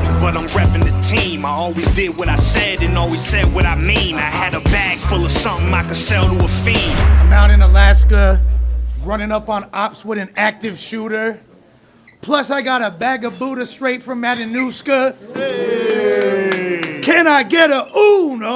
it, but I'm repping the team. I always did what I said and always said what I mean. I had a bag full of something I could sell to a fiend. I'm out in Alaska, running up on ops with an active shooter. Plus, I got a bag of Buddha straight from Matanuska. Hey. Can I get a Uno?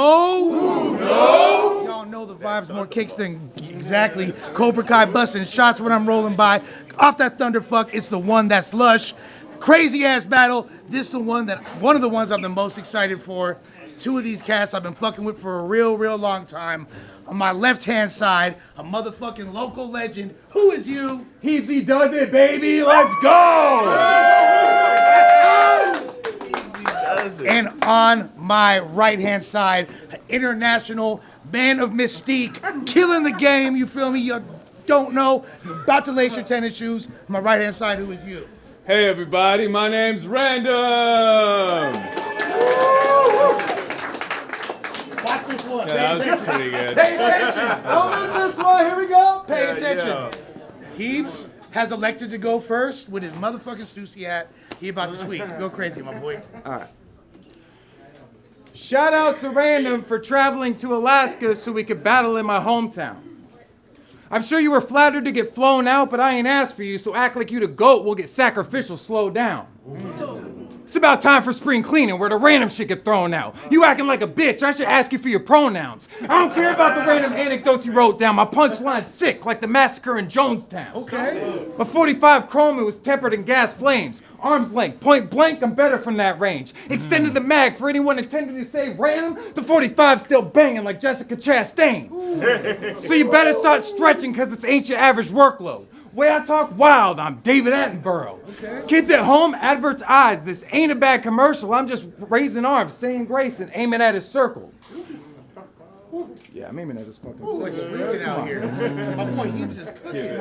Uno? Y'all know the vibes, more kicks than exactly. Cobra Kai busting shots when I'm rolling by. Off that thunderfuck, it's the one that's lush. Crazy ass battle. This is one of the ones I'm the most excited for. Two of these cats I've been fucking with for a real long time. On my left-hand side, a motherfucking local legend. Who is you? HEEBS does it, baby. Let's go! And on my right-hand side, an international man of mystique, killing the game, you feel me? You don't know, you're about to lace your tennis shoes. On my right-hand side, who is you? Hey, everybody. My name's Random. Watch this one. Yeah, that was pretty good. Pay attention. Don't miss this one. Here we go. Pay attention. HEEBS has elected to go first with his motherfucking Stussy hat. He about to tweet. Go crazy, my boy. All right. Shout out to Random for traveling to Alaska so we could battle in my hometown. I'm sure you were flattered to get flown out, but I ain't asked for you, so act like you the GOAT will get sacrificial slowed down. It's about time for spring cleaning where the random shit get thrown out. You acting like a bitch, I should ask you for your pronouns. I don't care about the random anecdotes you wrote down. My punchline's sick like the massacre in Jonestown. Okay. A 45 Chrome was tempered in gas flames. Arm's length, point blank, I'm better from that range. Extended the mag for anyone intending to say random. The 45's still banging like Jessica Chastain. So you better start stretching because this ain't your average workload. Way I talk wild, I'm David Attenborough. Okay. Kids at home, adverts eyes. This ain't a bad commercial. I'm just raising arms, saying grace, and aiming at his circle. Yeah, I'm aiming at his fucking circle. Tweaking out here. My boy HEEBS is cooking.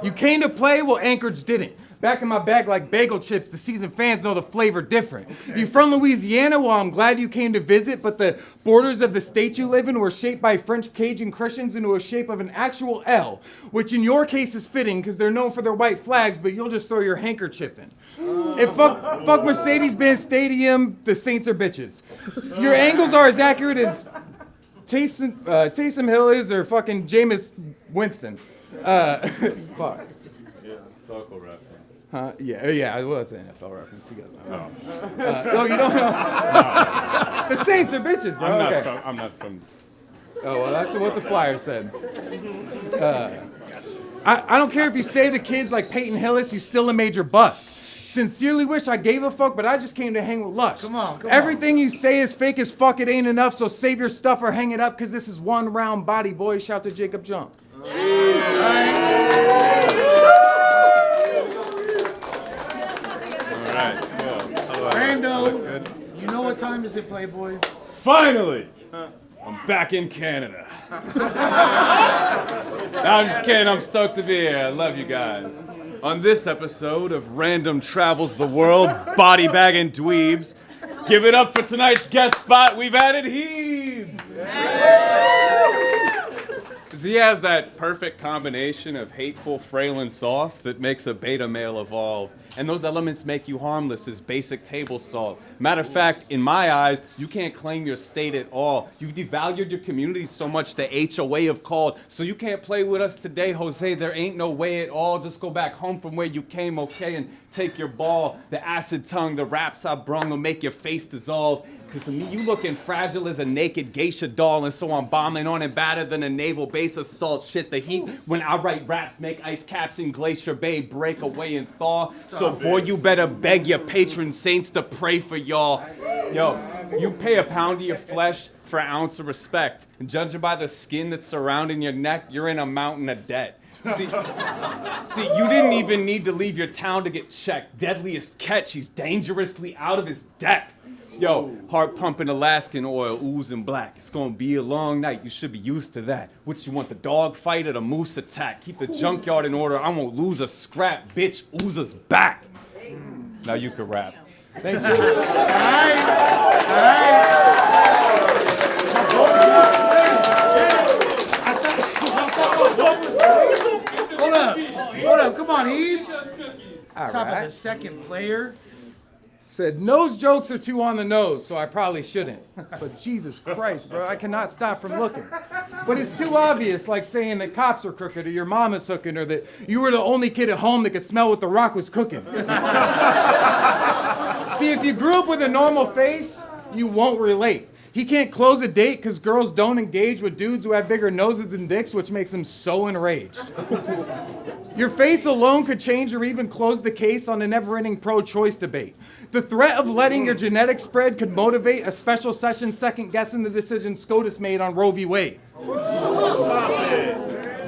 You came to play? Well, Anchorage didn't. Back in my bag like bagel chips, the seasoned fans know the flavor different. Okay. You from Louisiana? Well, I'm glad you came to visit, but the borders of the state you live in were shaped by French Cajun Christians into a shape of an actual L, which in your case is fitting because they're known for their white flags, but you'll just throw your handkerchief in. And fuck Mercedes-Benz Stadium, the Saints are bitches. Your angles are as accurate as Taysom Hill is or fucking Jameis Winston. Fuck. Yeah, local reference. Huh? Yeah, well, it's an NFL reference. You guys know. Oh, you don't know? The Saints are bitches, bro. I'm not from. Oh, well, that's what the flyer said. I don't care if you say to kids like Peyton Hillis, you still a major bust. Sincerely wish I gave a fuck, but I just came to hang with Lush. Come on. Everything you say is fake as fuck, it ain't enough, so save your stuff or hang it up, because this is one round body, boy. Shout to Jacob Junk. Right, cool. Rando, you know what time is it, Playboy? Finally! I'm back in Canada. No, I'm just kidding. I'm stoked to be here. I love you guys. On this episode of Random Travels the World, Body Bagging Dweebs, give it up for tonight's guest spot. We've added HEEBS. Because he has that perfect combination of hateful, frail, and soft that makes a beta male evolve. And those elements make you harmless as basic table salt. Matter of fact, in my eyes, you can't claim your state at all. You've devalued your community so much the HOA have called. So you can't play with us today, Jose. There ain't no way at all. Just go back home from where you came, okay, and take your ball. The acid tongue, the raps I brung will make your face dissolve. Because to me, you looking fragile as a naked geisha doll, and so I'm bombing on and better than a naval base assault. Shit, the heat when I write raps make ice caps in Glacier Bay break away and thaw. So boy, you better beg your patron saints to pray for y'all. Yo, you pay a pound of your flesh for an ounce of respect. And judging by the skin that's surrounding your neck, you're in a mountain of debt. See, you didn't even need to leave your town to get checked. Deadliest catch, he's dangerously out of his depth. Yo, heart pumping Alaskan oil, oozing black. It's gonna be a long night. You should be used to that. What you want, the dog fight or the moose attack? Keep the junkyard in order. I won't lose a scrap. Bitch, oozes back. Now you can rap. Thank you. Hold up. Come on, HEEBS. Top of the second player. Said, nose jokes are too on the nose, so I probably shouldn't. But Jesus Christ, bro, I cannot stop from looking. But it's too obvious, like saying that cops are crooked or your mom is hooking or that you were the only kid at home that could smell what the Rock was cooking. See, if you grew up with a normal face, you won't relate. He can't close a date because girls don't engage with dudes who have bigger noses than dicks, which makes him so enraged. Your face alone could change or even close the case on a never-ending pro-choice debate. The threat of letting your genetics spread could motivate a special session second-guessing the decision SCOTUS made on Roe v. Wade.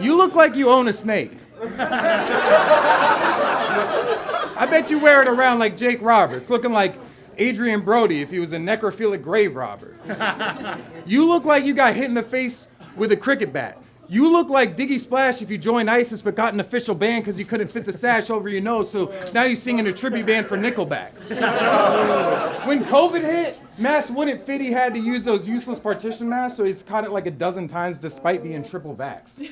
You look like you own a snake. I bet you wear it around like Jake Roberts, looking like Adrian Brody if he was a necrophilic grave robber. You look like you got hit in the face with a cricket bat. You look like Diggy Splash if you joined ISIS but got an official ban because you couldn't fit the sash over your nose, so now you sing in a tribute band for Nickelback. When COVID hit, masks wouldn't fit, he had to use those useless partition masks, so he's caught it like a dozen times despite being triple vaxxed.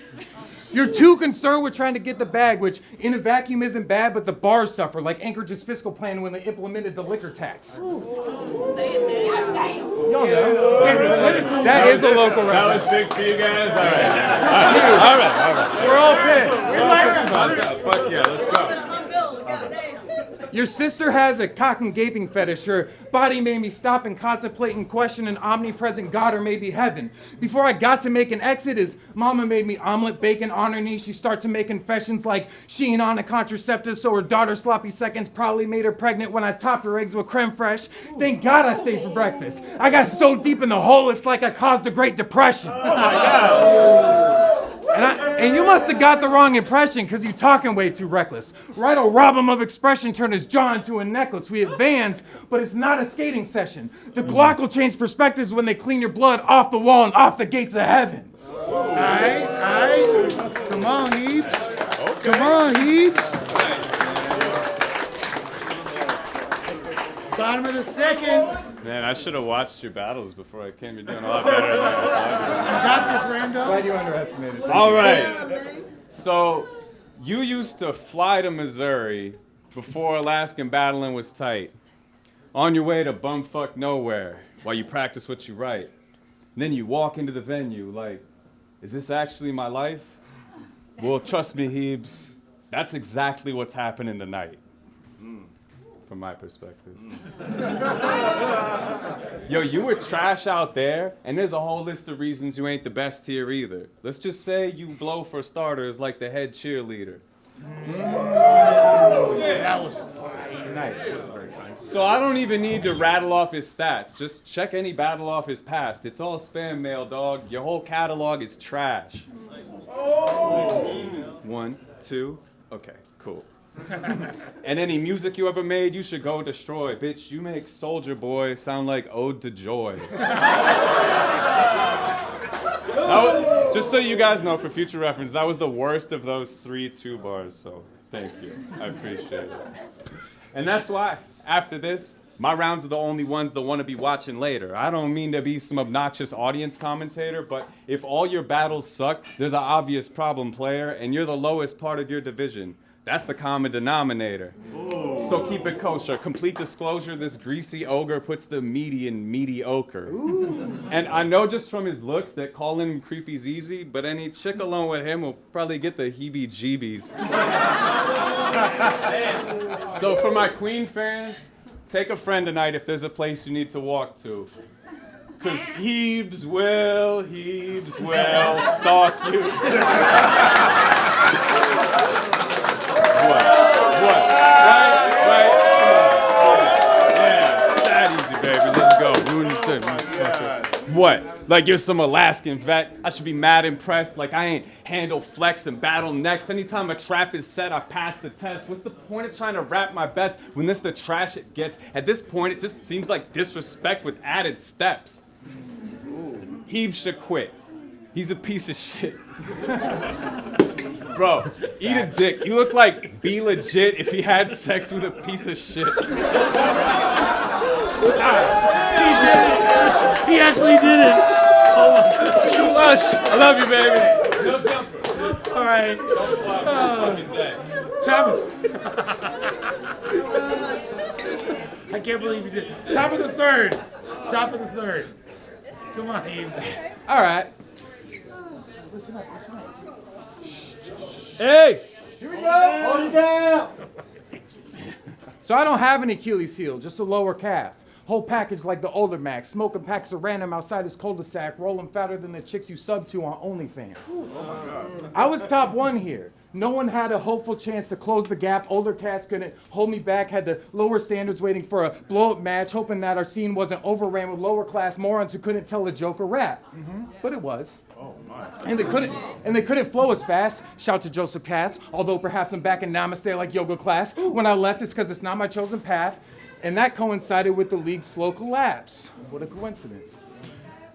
You're too concerned with trying to get the bag, which in a vacuum isn't bad, but the bars suffer, like Anchorage's fiscal plan when they implemented the liquor tax. Y'all know. That is a local reference. That was sick for you guys? All right. We're all pissed. Fuck yeah, let's go. Your sister has a cock and gaping fetish. Her body made me stop and contemplate and question an omnipresent God or maybe heaven. Before I got to make an exit, his mama made me omelet, bacon on her knee. She started to make confessions like she ain't on a contraceptive, so her daughter's sloppy seconds probably made her pregnant when I topped her eggs with creme fraiche. Thank God I stayed for breakfast. I got so deep in the hole, it's like I caused the Great Depression. Oh my God. And you must have got the wrong impression because you're talking way too reckless. Right'll rob him of expression, turn his jaw into a necklace. We have Vans, but it's not a skating session. The Glock will change perspectives when they clean your blood off the wall and off the gates of heaven. All right. Come on, HEEBS. Okay. Come on, HEEBS. Bottom of the second. Man, I should have watched your battles before I came. You're doing a lot better than I Got this, Rando. Glad you underestimated. All right. So, you used to fly to Missouri before Alaskan battling was tight. On your way to bumfuck nowhere while you practice what you write. And then you walk into the venue like, is this actually my life? Well, trust me, HEEBS, that's exactly what's happening tonight. From my perspective. Yo, you were trash out there, and there's a whole list of reasons you ain't the best here either. Let's just say you blow for starters like the head cheerleader. That was fine. Nice. That was very kind. So I don't even need to rattle off his stats. Just check any battle off his past. It's all spam mail, dog. Your whole catalog is trash. 1, 2, okay, cool. And any music you ever made, you should go destroy. Bitch, you make Soulja Boy sound like Ode to Joy. Just so you guys know, for future reference, that was the worst of those 3 2 bars, so thank you. I appreciate it. And that's why, after this, my rounds are the only ones that want to be watching later. I don't mean to be some obnoxious audience commentator, but if all your battles suck, there's an obvious problem player, and you're the lowest part of your division. That's the common denominator. Ooh. So keep it kosher. Complete disclosure, this greasy ogre puts the meaty in mediocre. Ooh. And I know just from his looks that calling him creepy's easy, but any chick alone with him will probably get the heebie-jeebies. So for my Queen fans, take a friend tonight if there's a place you need to walk to. Cause HEEBS will stalk you. What? Right? Yeah, that easy, baby. Let's go. What? Like you're some Alaskan vet? I should be mad impressed. Like I ain't handle flex and battle next. Anytime a trap is set, I pass the test. What's the point of trying to rap my best when this the trash it gets? At this point, it just seems like disrespect with added steps. HEEBS should quit. He's a piece of shit. Bro, eat a dick. You look like Be Legit if he had sex with a piece of shit. He did it. He actually did it. You lush. I love you, baby. No jumper. All right. Don't fly fucking day. Chopper. I can't believe you did. Top of the third. Top of the third. Come on, HEEBS. All right. Listen up, listen up. Hey! Here we go! Hold it down! So I don't have an Achilles heel, just a lower calf. Whole package like the older Max, smoking packs of random outside his cul-de-sac, rolling fatter than the chicks you sub to on OnlyFans. I was top one here. No one had a hopeful chance to close the gap. Older cats couldn't hold me back, had the lower standards waiting for a blow-up match, hoping that our scene wasn't overran with lower class morons who couldn't tell a joke or rap. But it was. Oh my. And they couldn't flow as fast. Shout to Joseph Katz, although perhaps I'm back in Namaste like yoga class. When I left, it's because it's not my chosen path. And that coincided with the league's slow collapse. What a coincidence.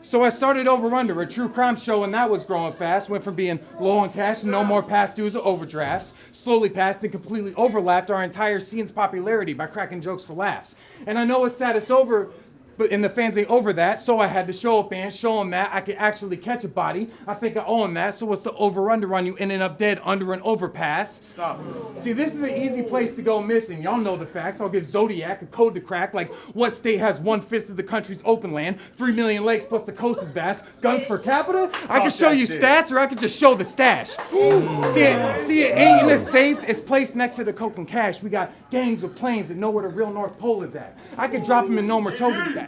So I started Over Under, a true crime show, and that was growing fast. Went from being low on cash to no more past dues or overdrafts. Slowly passed and completely overlapped our entire scene's popularity by cracking jokes for laughs. And I know it's sad it's over, but and the fans ain't over that, so I had to show up and show them that I could actually catch a body. I think I owe them that, so what's the over-under on you ending up dead under an overpass? Stop. See, this is an easy place to go missing. Y'all know the facts. I'll give Zodiac a code to crack, like what state has 1/5 of the country's open land, 3 million lakes plus the coast is vast, guns per capita? I can show you stats, or I could just show the stash. See, it ain't in a safe. It's placed next to the coke and cash. We got gangs with planes that know where the real North Pole is at. I could drop them in Nomer Togiak.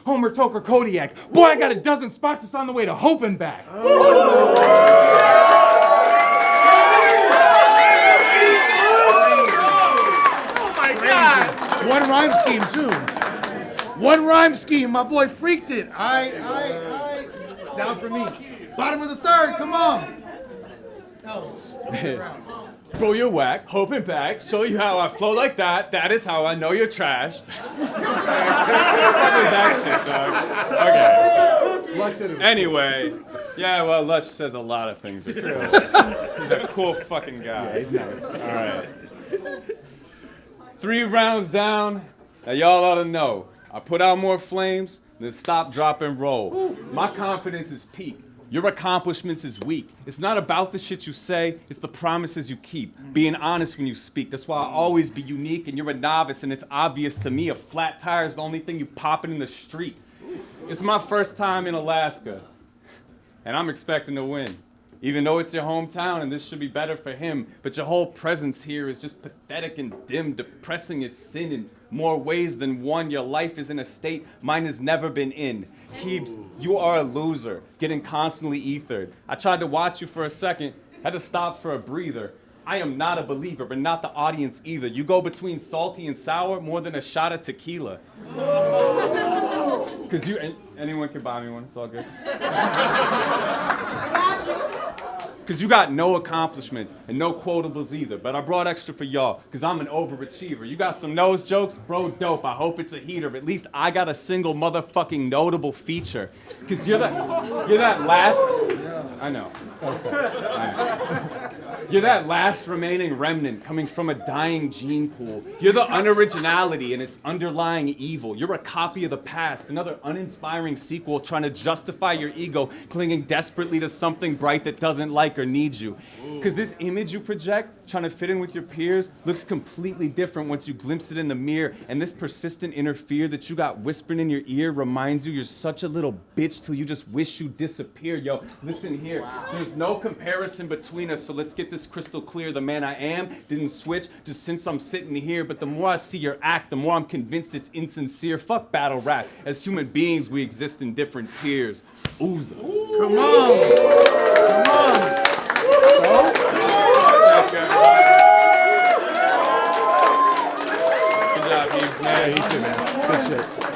Homer, Toker, Kodiak. Boy, I got a dozen spots just on the way to Hope and back. Oh my God! One rhyme scheme too. One rhyme scheme. My boy freaked it. I. Down for me. Bottom of the third. Come on. Bro, you're whack, hoping back, show you how I flow like that. That is how I know you're trash. What is that shit, dog? Okay. Anyway, yeah, well, Lush says a lot of things. He's a cool fucking guy. Yeah, he's nice. All right. 3 rounds down. Now y'all ought to know. I put out more flames than stop, drop, and roll. My confidence is peak. Your accomplishments is weak. It's not about the shit you say, it's the promises you keep. Being honest when you speak. That's why I'll always be unique, and you're a novice, and it's obvious to me a flat tire is the only thing you popping in the street. It's my first time in Alaska, and I'm expecting to win. Even though it's your hometown and this should be better for him, but your whole presence here is just pathetic and dim, depressing as sin in more ways than one. Your life is in a state mine has never been in. HEEBS, you are a loser, getting constantly ethered. I tried to watch you for a second, had to stop for a breather. I am not a believer, but not the audience either. You go between salty and sour more than a shot of tequila. Cause anyone can buy me one, it's all good. Cause you got no accomplishments and no quotables either, but I brought extra for y'all, cause I'm an overachiever. You got some nose jokes? Bro, dope, I hope it's a heater. At least I got a single motherfucking notable feature. Cause you're that last, I know. You're that last remaining remnant coming from a dying gene pool. You're the unoriginality and its underlying evil. You're a copy of the past, another uninspiring sequel trying to justify your ego, clinging desperately to something bright that doesn't like or need you. Because this image you project, trying to fit in with your peers, looks completely different once you glimpse it in the mirror. And this persistent inner fear that you got whispering in your ear reminds you you're such a little bitch till you just wish you disappeared. Yo, listen here. There's no comparison between us, so let's get this crystal clear. The man I am didn't switch just since I'm sitting here, but the more I see your act, the more I'm convinced it's insincere. Fuck battle rap. As human beings, we exist in different tiers. Ooza. Come on. Come on. Good job, HEEBS, man. Yeah, you too, man. Good shit.